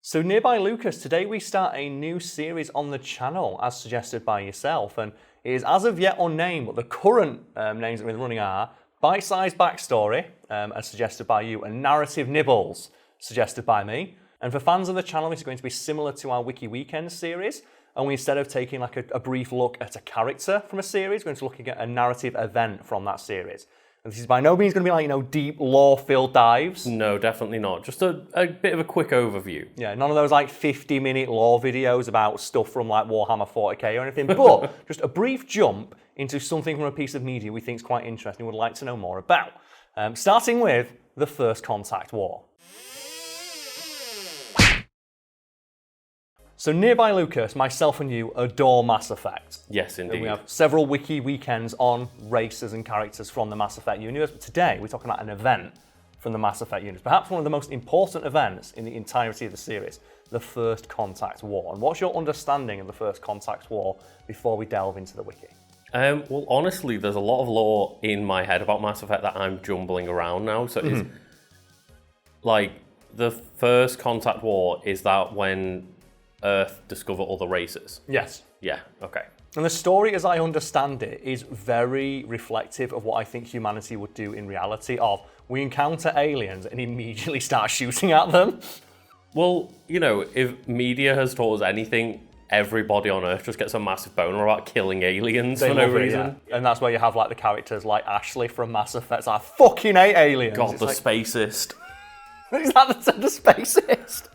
So nearby Lucas, today we start a new series on the channel as suggested by yourself, and it is as of yet unnamed, but the current names that we're running are Bite-Sized Backstory, as suggested by you, and Narrative Nibbles, suggested by me. And for fans of the channel, this is going to be similar to our Wiki Weekend series, only instead of taking like a brief look at a character from a series, we're going to be looking at a narrative event from that series. And this is by no means going to be like, deep lore-filled dives. No, definitely not. Just a bit of a quick overview. Yeah, none of those like 50-minute lore videos about stuff from like Warhammer 40k or anything, but just a brief jump into something from a piece of media we think is quite interesting and would like to know more about. Starting with the First Contact War. So nearby Lucas, myself and you adore Mass Effect. Yes, indeed. And we have several Wiki Weekends on races and characters from the Mass Effect universe. But today, we're talking about an event from the Mass Effect universe. Perhaps one of the most important events in the entirety of the series, the First Contact War. And what's your understanding of the First Contact War before we delve into the Wiki? Well, honestly, there's a lot of lore in my head about Mass Effect that I'm jumbling around now. So it's like the First Contact War is that when Earth discover other races. Yes. Yeah, okay. And the story, as I understand it, is very reflective of what I think humanity would do in reality of we encounter aliens and immediately start shooting at them. Well, if media has taught us anything, everybody on Earth just gets a massive boner about killing aliens for no reason. Yeah. And that's where you have like the characters like Ashley from Mass Effect. It's like, I fucking hate aliens. God, it's the like, spacist. Is that the spacist?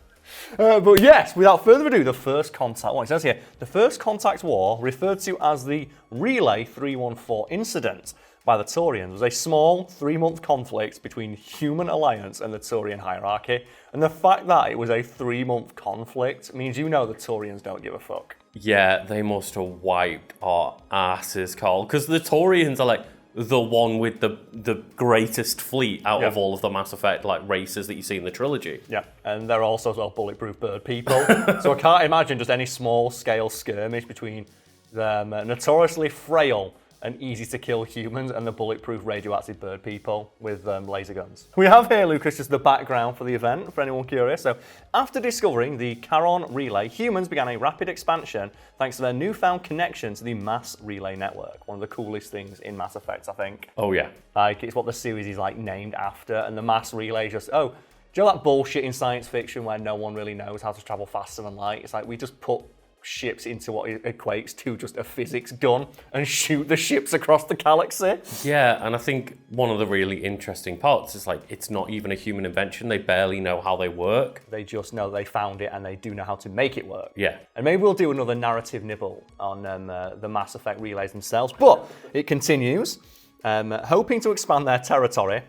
But yes, without further ado, the First Contact War. It says here, the First Contact War, referred to as the Relay 314 incident by the Taurians, was a small 3-month conflict between Human Alliance and the Taurian hierarchy. And the fact that it was a 3-month conflict means the Taurians don't give a fuck. Yeah, they must have wiped our asses, Karl. Because the Taurians are like the one with the greatest fleet out of all of the Mass Effect races that you see in the trilogy. Yeah, and they're also as well bulletproof bird people. So I can't imagine just any small-scale skirmish between them notoriously frail and easy to kill humans and the bulletproof radioactive bird people with laser guns. We have here, Lucas, just the background for the event, for anyone curious. So, after discovering the Charon Relay, humans began a rapid expansion thanks to their newfound connection to the Mass Relay Network. One of the coolest things in Mass Effect, I think. Oh, yeah. It's what the series is named after, and the Mass Relay just, do you know that bullshit in science fiction where no one really knows how to travel faster than light? It's like we just put ships into what equates to just a physics gun and shoot the ships across the galaxy. Yeah, and I think one of the really interesting parts is it's not even a human invention. They barely know how they work. They just know they found it and they do know how to make it work. Yeah. And maybe we'll do another narrative nibble on the Mass Effect relays themselves. But it continues, hoping to expand their territory.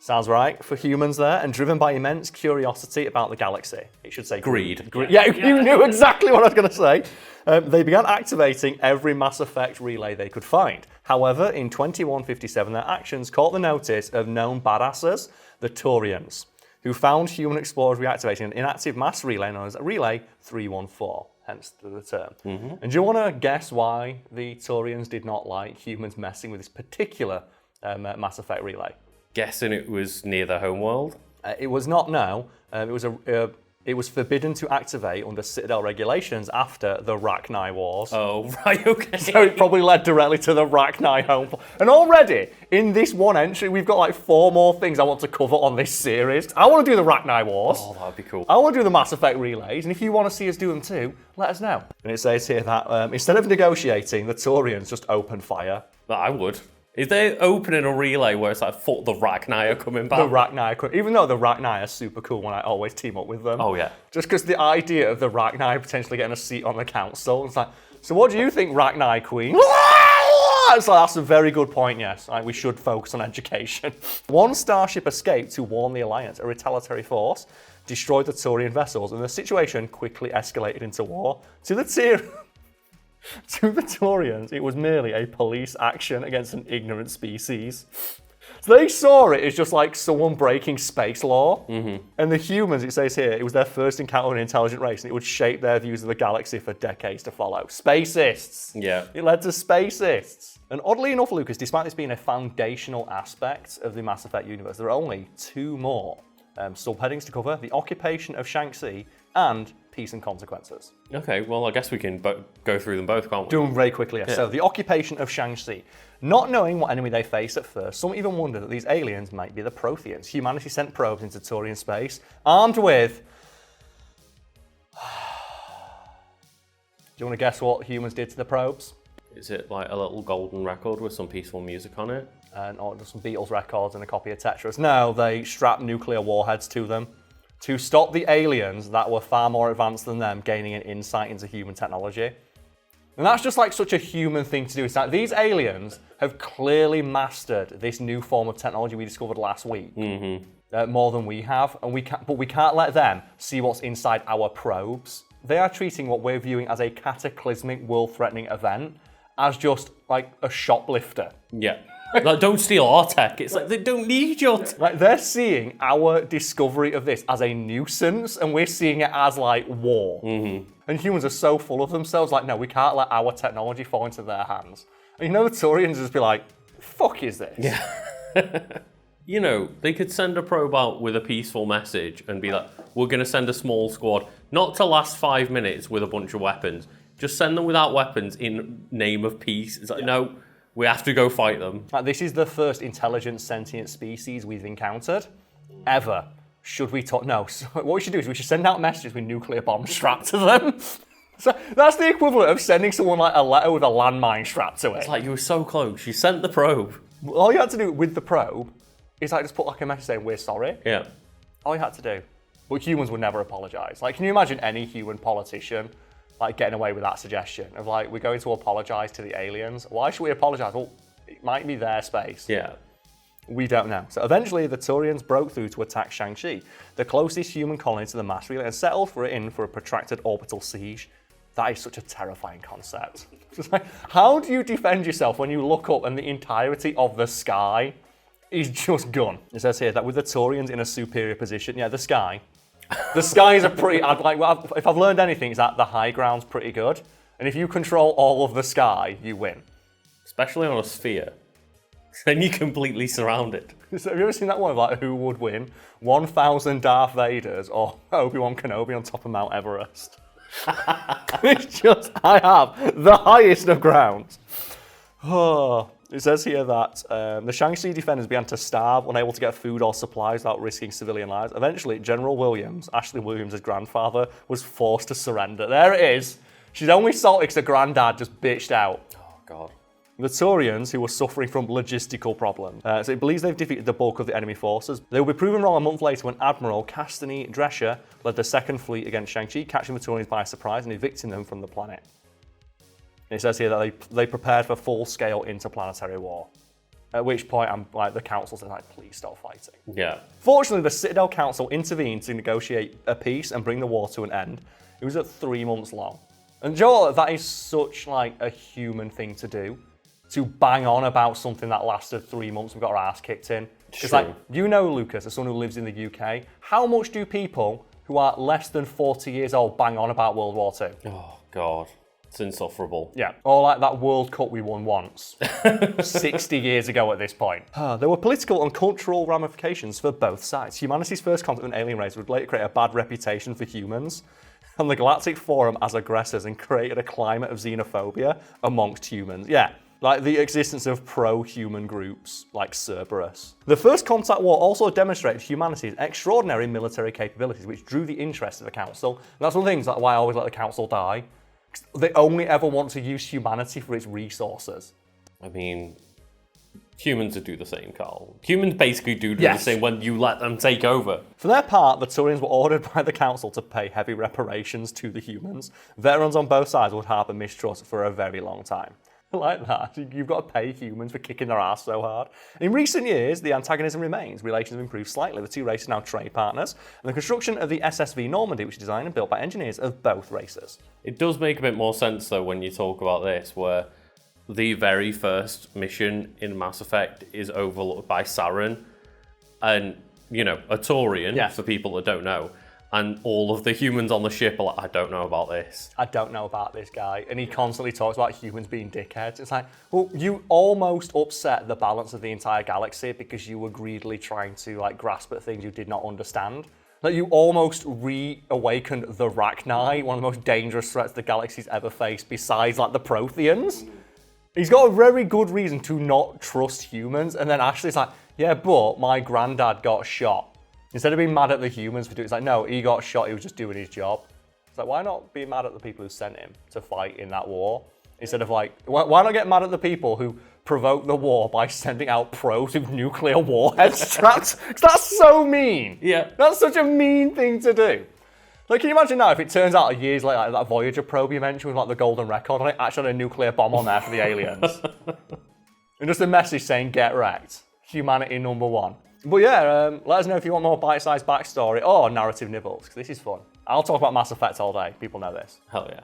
Sounds right for humans there, and driven by immense curiosity about the galaxy. It should say greed. Yeah, you knew exactly what I was going to say. They began activating every Mass Effect relay they could find. However, in 2157, their actions caught the notice of known badasses, the Taurians, who found human explorers reactivating an inactive mass relay known as Relay 314, hence the term. And do you want to guess why the Taurians did not like humans messing with this particular Mass Effect relay? Guessing it was near their homeworld? It was not, no. It was forbidden to activate under Citadel regulations after the Rachni Wars. Oh, right, okay. So it probably led directly to the Rachni home. And already, in this one entry, we've got 4 more things I want to cover on this series. I want to do the Rachni Wars. Oh, that'd be cool. I want to do the Mass Effect relays, and if you want to see us do them too, let us know. And it says here that instead of negotiating, the Taurians just opened fire. I would. Is they opening a relay where it's fuck the Rachni are coming back? The Rachni, even though the Rachni are super cool when I always team up with them. Oh, yeah. Just because the idea of the Rachni potentially getting a seat on the council, it's so what do you think, Rachni Queen? It's that's a very good point, yes. We should focus on education. One starship escaped to warn the Alliance. A retaliatory force destroyed the Taurian vessels, and the situation quickly escalated into war. To the Taurians, it was merely a police action against an ignorant species. So they saw it as just someone breaking space law. And the humans, it says here, it was their first encounter with an intelligent race, and it would shape their views of the galaxy for decades to follow. Spacists. Yeah. It led to spacists. And oddly enough, Lucas, despite this being a foundational aspect of the Mass Effect universe, there are only 2 more subheadings to cover: the occupation of Shaanxi and peace and consequences. Okay, well, I guess we can go through them both, can't we? Do them very quickly. Yeah. So, the occupation of Shaanxi. Not knowing what enemy they face at first, some even wonder that these aliens might be the Protheans. Humanity sent probes into Turian space, armed with... Do you want to guess what humans did to the probes? Is it like a little golden record with some peaceful music on it? Or just some Beatles records and a copy of Tetris? No, they strapped nuclear warheads to them to stop the aliens that were far more advanced than them gaining an insight into human technology. And that's just like such a human thing to do. It's like these aliens have clearly mastered this new form of technology we discovered last week, more than we have, and but we can't let them see what's inside our probes. They are treating what we're viewing as a cataclysmic, world-threatening event as just like a shoplifter. Yeah. Like, don't steal our tech. It's like, they don't need your tech. Like, they're seeing our discovery of this as a nuisance, and we're seeing it as, like, war. And humans are so full of themselves, like, no, we can't let our technology fall into their hands. And you know the Turians just be like, fuck is this? Yeah. You know, they could send a probe out with a peaceful message and be like, we're going to send a small squad, not to last 5 minutes with a bunch of weapons. Just send them without weapons in name of peace. It's like, no... We have to go fight them. This is the first intelligent, sentient species we've encountered, ever. Should we talk? No. So what we should do is we should send out messages with nuclear bombs strapped to them. So that's the equivalent of sending someone like a letter with a landmine strapped to it. It's like, you were so close. You sent the probe. All you had to do with the probe is like just put like a message saying, we're sorry. Yeah. All you had to do. But humans would never apologise. Like, can you imagine any human politician like getting away with that suggestion of like, we're going to apologise to the aliens? Why should we apologise? Well, it might be their space. Yeah. We don't know. So eventually the Turians broke through to attack Shaanxi, the closest human colony to the mass relay, and settled for a protracted orbital siege. That is such a terrifying concept. Just like, how do you defend yourself when you look up and the entirety of the sky is just gone? It says here that with the Turians in a superior position, yeah, the sky is a pretty, if I've learned anything, it's that the high ground's pretty good. And if you control all of the sky, you win. Especially on a sphere. Then you completely surround it. So have you ever seen that one of like who would win? 1,000 Darth Vaders or Obi-Wan Kenobi on top of Mount Everest? It's just, I have the highest of grounds. Oh. It says here that the Shaanxi defenders began to starve, unable to get food or supplies without risking civilian lives. Eventually, General Williams, Ashley Williams' grandfather, was forced to surrender. There it is. She's only salty because her granddad just bitched out. Oh, God. The Turians, who were suffering from logistical problems, so it believes they've defeated the bulk of the enemy forces. They will be proven wrong a month later when Admiral Castany Drescher led the second fleet against Shaanxi, catching the Turians by surprise and evicting them from the planet. It says here that they prepared for full-scale interplanetary war. At which point, the council said, like, please stop fighting. Yeah. Fortunately, the Citadel Council intervened to negotiate a peace and bring the war to an end. It was at 3 months long. And Joel, that is such like a human thing to do, to bang on about something that lasted 3 months. We got our ass kicked in. It's like, you know, Lucas, as someone who lives in the UK, how much do people who are less than 40 years old bang on about World War II? Oh, God. It's insufferable. Yeah. Or like that World Cup we won once, 60 years ago at this point. There were political and cultural ramifications for both sides. Humanity's first contact with an alien race would later create a bad reputation for humans and the Galactic Forum as aggressors, and created a climate of xenophobia amongst humans. Yeah. Like the existence of pro-human groups like Cerberus. The First Contact War also demonstrated humanity's extraordinary military capabilities, which drew the interest of the Council. And that's one of the things, like, why I always let the Council die. They only ever want to use humanity for its resources. I mean, humans do the same, Karl. Humans basically do the same when you let them take over. For their part, the Turians were ordered by the Council to pay heavy reparations to the humans. Veterans on both sides would harbour mistrust for a very long time. Like that, you've got to pay humans for kicking their ass so hard. In recent years, the antagonism remains. Relations have improved slightly. The two races are now trade partners. And the construction of the SSV Normandy, which is designed and built by engineers of both races. It does make a bit more sense, though, when you talk about this, where the very first mission in Mass Effect is overlooked by Saren. And, you know, a Turian, for people that don't know. and all of the humans on the ship are like, I don't know about this. I don't know about this guy. And he constantly talks about humans being dickheads. It's like, well, you almost upset the balance of the entire galaxy because you were greedily trying to like grasp at things you did not understand. Like you almost reawakened the Rachni, one of the most dangerous threats the galaxy's ever faced, besides like the Protheans. He's got a very good reason to not trust humans. And then Ashley's like, yeah, but my granddad got shot. Instead of being mad at the humans for doing it, it's like, no, he got shot, he was just doing his job. It's like, why not be mad at the people who sent him to fight in that war? Instead of like, why not get mad at the people who provoked the war by sending out probes with nuclear warheads strapped? 'Cause that's so mean. Yeah. That's such a mean thing to do. Like, can you imagine now if it turns out years later, like that Voyager probe you mentioned with like the golden record on it, actually had a nuclear bomb on there for the aliens? And just a message saying, get wrecked. Humanity #1. But yeah, let us know if you want more bite-sized backstory or narrative nibbles, because this is fun. I'll talk about Mass Effect all day. People know this. Hell yeah.